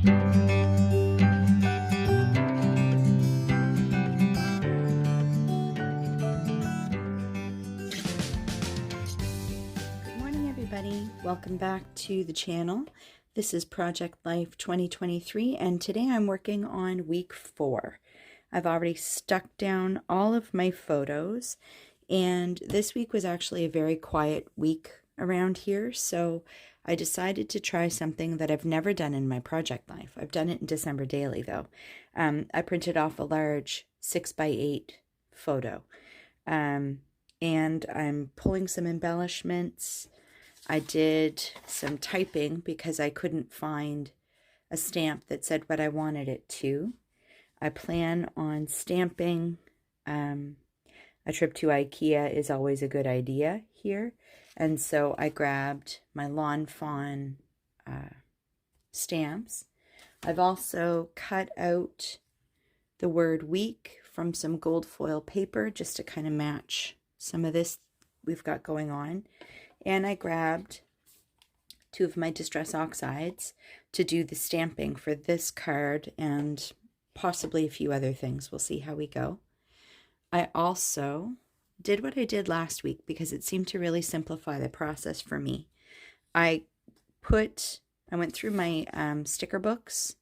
Good morning, everybody. Welcome back to the channel. This is Project Life 2023, and today I'm working on week 4. I've already stuck down all of my photos, and this week was actually a very quiet week around here, so I decided to try something that I've never done in my project life. I've done it in December Daily, though. I printed off a large 6x8 photo, and I'm pulling some embellishments. I did some typing because I couldn't find a stamp that said what I wanted it to. I plan on stamping. A trip to IKEA is always a good idea here. And so I grabbed my Lawn Fawn stamps. I've also cut out the word week from some gold foil paper just to kind of match some of this we've got going on. And I grabbed 2 of my Distress Oxides to do the stamping for this card and possibly a few other things. We'll see how we go. I also did what I did last week because it seemed to really simplify the process for me. I went through my sticker books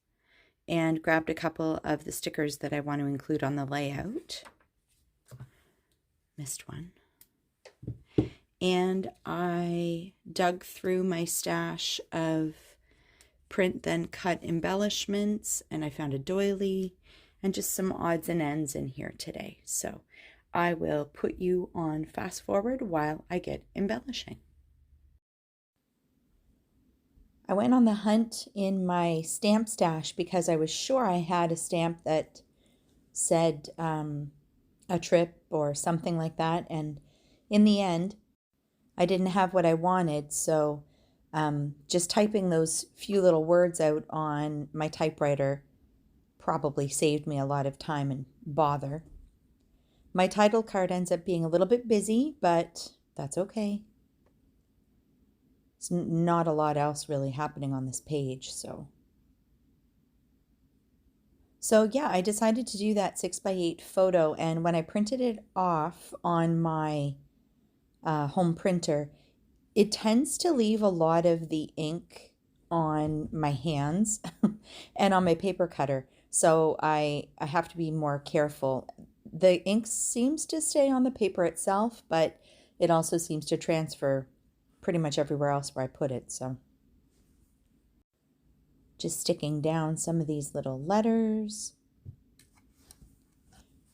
and grabbed a couple of the stickers that I want to include on the layout. Missed one. And I dug through my stash of print then cut embellishments, and I found a doily and just some odds and ends in here today. So I will put you on fast forward while I get embellishing. I went on the hunt in my stamp stash because I was sure I had a stamp that said a trip or something like that, and in the end I didn't have what I wanted, so just typing those few little words out on my typewriter probably saved me a lot of time and bother. My title card ends up being a little bit busy, but that's okay. It's not a lot else really happening on this page, so yeah, I decided to do that 6x8 photo, and when I printed it off on my home printer, it tends to leave a lot of the ink on my hands and on my paper cutter, so I have to be more careful. The ink seems to stay on the paper itself, but it also seems to transfer pretty much everywhere else where I put it. So just sticking down some of these little letters.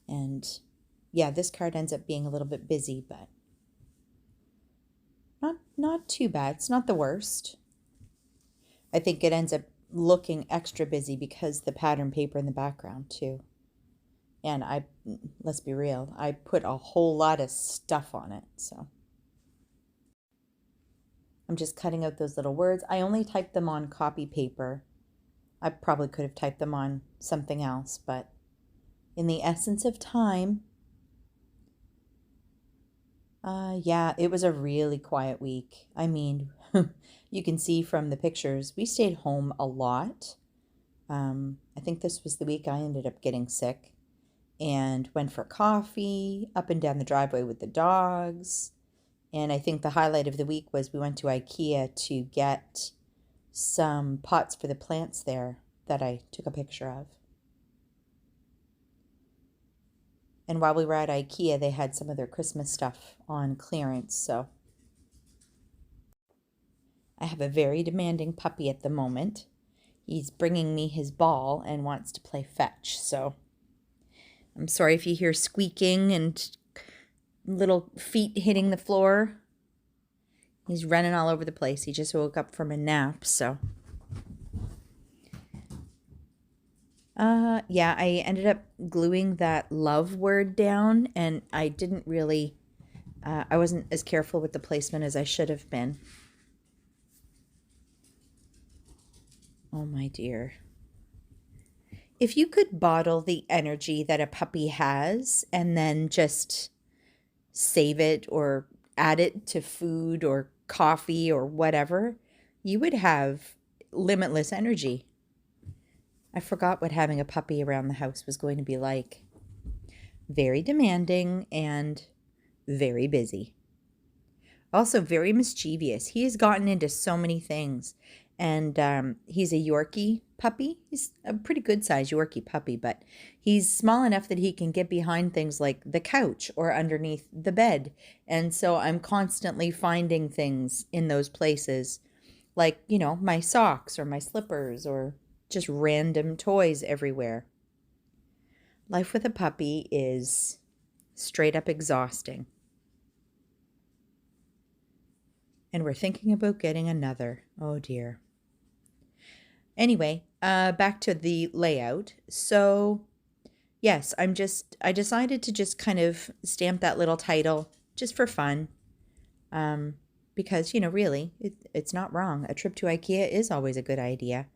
And yeah, this card ends up being a little bit busy, but not too bad. It's not the worst. I think it ends up looking extra busy because the pattern paper in the background too. And let's be real, I put a whole lot of stuff on it, so I'm just cutting out those little words. I only typed them on copy paper. I probably could have typed them on something else, but in the essence of time, yeah, it was a really quiet week. I mean, you can see from the pictures, we stayed home a lot. I think this was the week I ended up getting sick and went for coffee up and down the driveway with the dogs. And I think the highlight of the week was we went to IKEA to get some pots for the plants there that I took a picture of. And while we were at IKEA, they had some of their Christmas stuff on clearance, so I have a very demanding puppy at the moment. He's bringing me his ball and wants to play fetch, so I'm sorry if you hear squeaking and little feet hitting the floor. He's running all over the place. He just woke up from a nap, so yeah, I ended up gluing that love word down, and I didn't really, I wasn't as careful with the placement as I should have been. Oh, my dear. If you could bottle the energy that a puppy has and then just save it or add it to food or coffee or whatever, you would have limitless energy. I forgot what having a puppy around the house was going to be like. Very demanding and very busy. Also very mischievous. He has gotten into so many things. And he's a Yorkie puppy. He's a pretty good sized Yorkie puppy, but he's small enough that he can get behind things like the couch or underneath the bed. And so I'm constantly finding things in those places, like, you know, my socks or my slippers or just random toys everywhere. Life with a puppy is straight up exhausting. And we're thinking about getting another. Oh dear. Anyway, back to the layout. So yes, I decided to just kind of stamp that little title just for fun. Because, you know, really, it's not wrong. A trip to IKEA is always a good idea.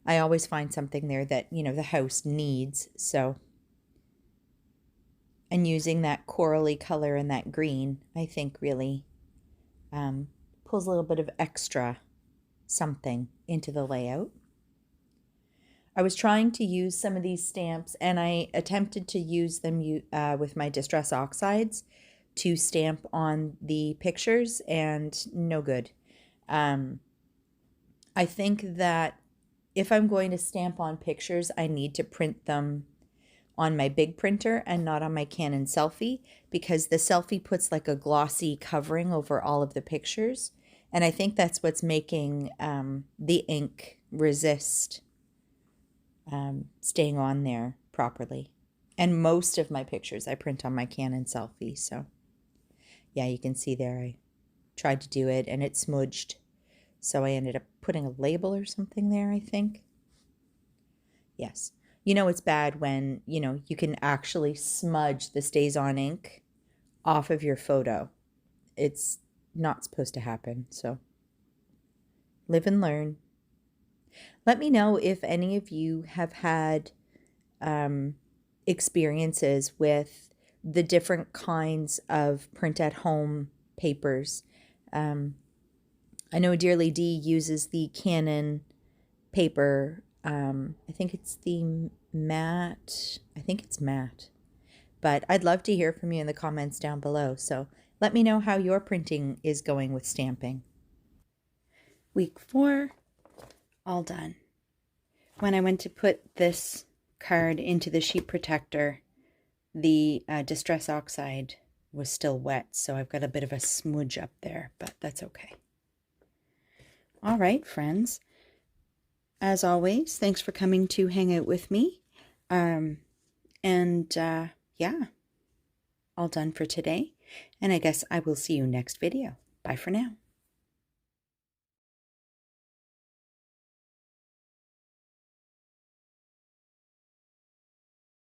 I always find something there that, you know, the house needs. So, and using that corally color and that green, I think really pulls a little bit of extra something into the layout. I was trying to use some of these stamps, and I attempted to use them with my Distress Oxides to stamp on the pictures, and no good. I think that if I'm going to stamp on pictures, I need to print them on my big printer and not on my Canon Selphy, because the Selphy puts like a glossy covering over all of the pictures. And I think that's what's making the ink resist staying on there properly. And most of my pictures I print on my Canon Selphy. So yeah, you can see there I tried to do it and it smudged. So I ended up putting a label or something there, I think. Yes. You know, it's bad when, you know, you can actually smudge the StazOn ink off of your photo. It's not supposed to happen. So live and learn. Let me know if any of you have had experiences with the different kinds of print at home papers. I know Dearly D uses the Canon paper. I think it's the matte. I think it's matte. But I'd love to hear from you in the comments down below. So let me know how your printing is going with stamping. Week 4, all done. When I went to put this card into the sheet protector, the Distress Oxide was still wet, so I've got a bit of a smudge up there, but that's okay. All right, friends. As always, thanks for coming to hang out with me. Yeah, all done for today. And I guess I will see you next video. Bye for now.